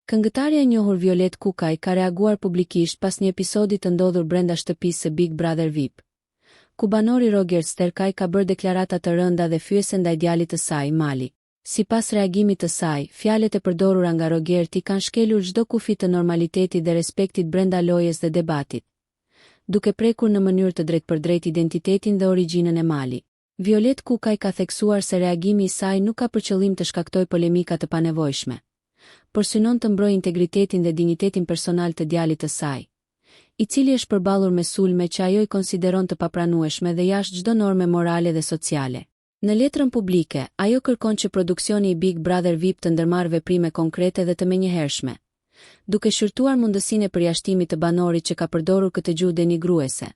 Këngëtarja e njohur Violet Kukaj ka reaguar publikisht pas një episodi të ndodhur brenda shtëpisë së Big Brother VIP. Kubanori Roger Sterkaj ka bërë deklarata të rënda dhe fyese ndaj djalit të saj, Mali. Sipas reagimit të saj, fjalët e përdorura nga Rogerti kanë shkelur çdo kufi të normalitetit dhe respektit brenda lojës dhe debatit, duke prekur në mënyrë të drejtpërdrejtë identitetin dhe origjinën e Mali. Violet Kukaj ka theksuar se reagimi i saj nuk ka për qëllim të shkaktojë polemika të panevojshme, por synon të mbrojë integritetin dhe dinjitetin personal të djalit të saj, i cili është përballur me sulme që ajo i konsideron të papranueshme dhe jashtë çdo norme morale dhe sociale. Në letrën publike, ajo kërkon që produksioni i Big Brother VIP të ndërmarrë veprime konkrete dhe të menjëhershme, duke shqyrtuar mundësinë e përjashtimit të banorit që ka përdorur këtë gjuhë denigruese,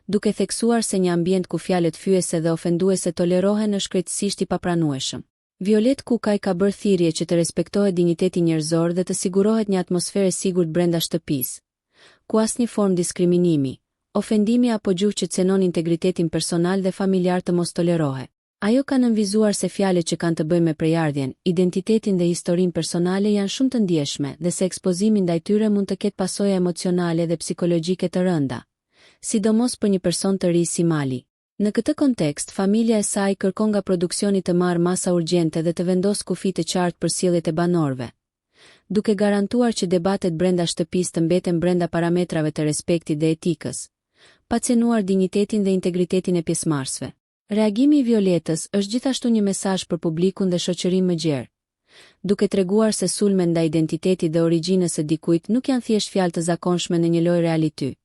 duke theksuar se një ambient ku fjalët fyese dhe ofenduese tolerohen është krejtësisht i papranueshëm. Violet Kukaj ka bërë thirrje që të respektohet dinjiteti njerëzor dhe të sigurohet një atmosferë e sigurt brenda shtëpisë, ku asnjë formë diskriminimi, ofendimi apo gjuhë që cenon integritetin personal dhe familjar të mos tolerohet. Ajo ka nënvizuar se fjalët që kanë të bëjnë me prejardhjen, identitetin dhe historinë personale janë shumë të ndjeshme dhe se ekspozimi ndaj tyre mund të ketë pasoja emocionale dhe psikologjike të rënda, sidomos për një person të ri si Mali. Në këtë kontekst, familja e saj kërkon nga produksioni të marrë masa urgjente dhe të vendosë kufi të qartë për sjelljet e banorëve, duke garantuar që debatet brenda shtëpisë të mbeten brenda parametrave të respektit dhe etikës, pa cenuar dinjitetin dhe integritetin e pjesëmarrësve. Reagimi i Violetës është gjithashtu një mesazh për publikun dhe shoqërinë më gjerë, duke treguar se sulme ndaj identitetit dhe origjinës së dikujt nuk janë thjesht fjalë të zakonshme në një lojë reality,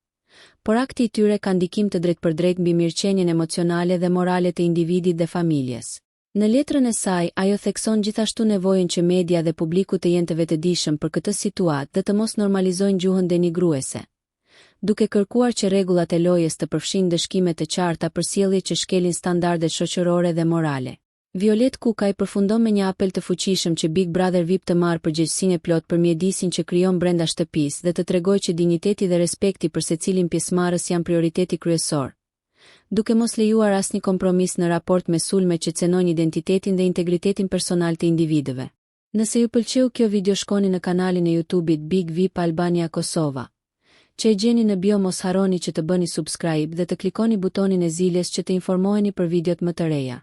por akti i tyre ka ndikim të drejtpërdrejtë mbi mirëqenien emocionale dhe morale të individit dhe familjes. Në letrën e saj, ajo thekson gjithashtu nevojën që media dhe publiku të jenë të vetëdijshëm për këtë situatë dhe të mos normalizojnë gjuhën denigruese, duke kërkuar që rregullat e lojës të përfshin dëshkime të qarta për sjellje që shkelin standardet shoqërore dhe morale. Violet Kukaj përfundon me një apel të fuqishëm që Big Brother VIP të marrë përgjegjësinë e plotë për mjedisin që krijon brenda shtëpisë dhe të tregojë që dinjiteti dhe respekti për secilin pjesëmarrës janë prioriteti kryesor, duke mos lejuar asnjë kompromis në raport me sulme që cenojnë identitetin dhe integritetin personal të individëve. Nëse ju pëlqeu kjo video, shkoni në kanalin e YouTube-it Big VIP Albania Kosova, që e gjeni në bio. Mos harroni që të bëni subscribe dhe të klikoni butonin e ziljes që të informoheni për videot më të reja.